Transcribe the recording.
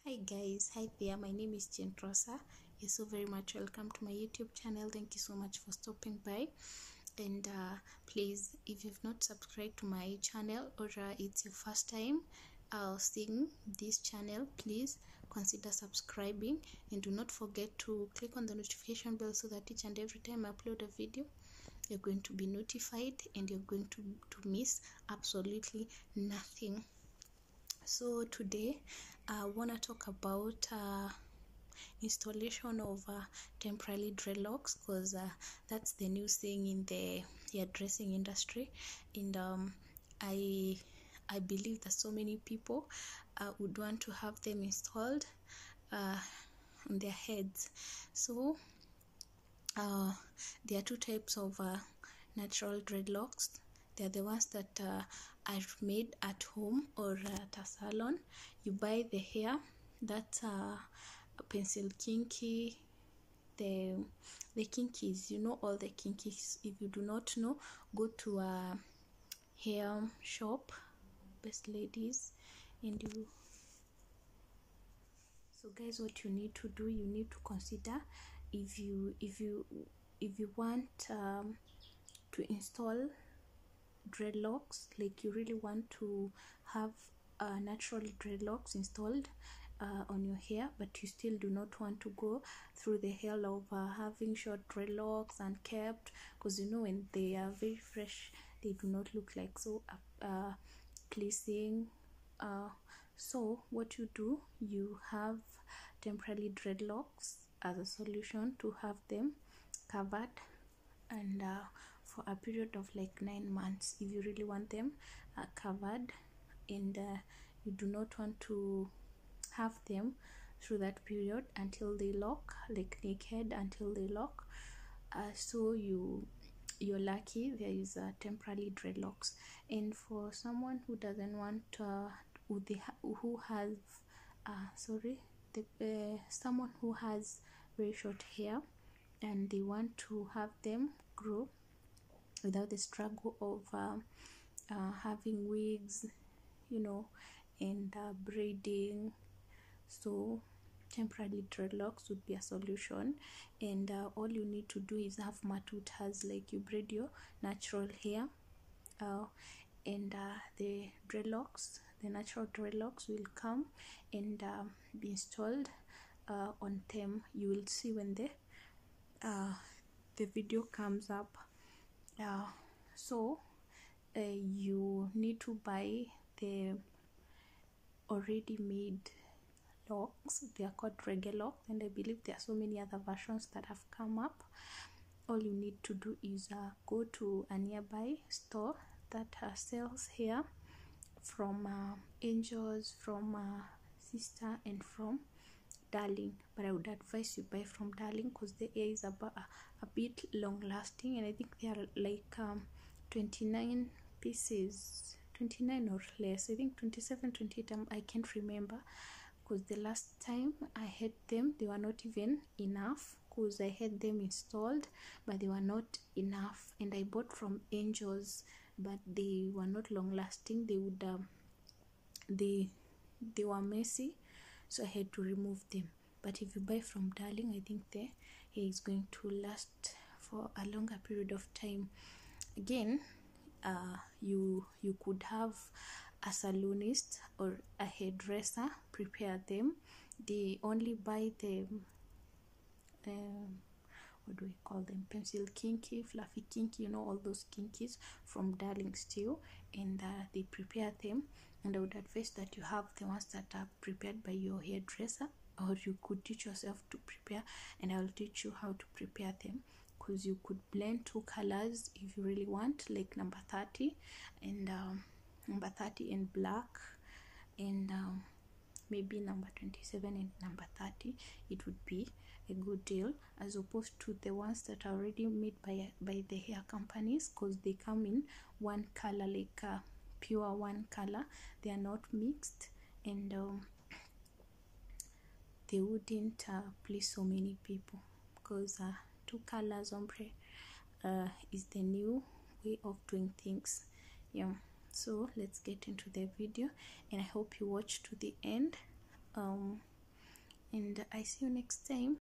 Hi guys, hi there, my name is Rosa. You're so very much welcome to my YouTube channel. Thank you so much for stopping by. And please, if you've not subscribed to my channel or it's your first time seeing this channel, please consider subscribing and do not forget to click on the notification bell so that each and every time I upload a video you're going to be notified and you're going to miss absolutely nothing. So today I want to talk about installation of temporary dreadlocks, because that's the new thing in the hairdressing industry, and I believe that so many people would want to have them installed on their heads. So there are two types of natural dreadlocks. They're the ones that are made at home or at a salon. You buy the hair, that's pencil kinky, the kinkies, you know, all the kinkies. If you do not know, go to a hair shop, best ladies, and you. So guys, what you need to do, you need to consider if you want to install dreadlocks, like you really want to have natural dreadlocks installed on your hair, but you still do not want to go through the hell of having short dreadlocks and kept, because you know when they are very fresh they do not look like so pleasing. So what you do, you have temporary dreadlocks as a solution to have them covered, and for a period of like 9 months, if you really want them covered, and you do not want to have them through that period until they lock, like naked until they lock. So you're lucky there is temporary dreadlocks. And for someone who doesn't want who has someone who has very short hair and they want to have them grow without the struggle of having wigs, you know, and braiding, so temporary dreadlocks would be a solution. And all you need to do is have matut has, like you braid your natural hair, and the natural dreadlocks will come and be installed on them. You will see when the video comes up. So you need to buy the already made locks. They are called reggae locks, and I believe there are so many other versions that have come up. All you need to do is go to a nearby store that sells hair from Angels, from Sister, and from Darling. But I would advise you buy from Darling because the hair is a bit long lasting, and I think they are like 29 pieces, 29 or less, I think 27, 28, I can't remember, because the last time I had them they were not even enough, because I had them installed but they were not enough, and I bought from Angels but they were not long lasting. They would they were messy, so I had to remove them. But if you buy from Darling, I think the hair is going to last for a longer period of time. Again, you could have a salonist or a hairdresser prepare them. They only buy the what do we call them, pencil kinky, fluffy kinky, you know, all those kinkies from Darling still, and they prepare them. And I would advise that you have the ones that are prepared by your hairdresser, or you could teach yourself to prepare, and I'll teach you how to prepare them, because you could blend two colors if you really want, like number 30 and number 30 and black, and maybe number 27 and number 30. It would be a good deal, as opposed to the ones that are already made by the hair companies, because they come in one color, like pure one color. They are not mixed, and they wouldn't please so many people, because two colors ombre is the new way of doing things. Yeah, so let's get into the video, and I hope you watch to the end. and I see you next time.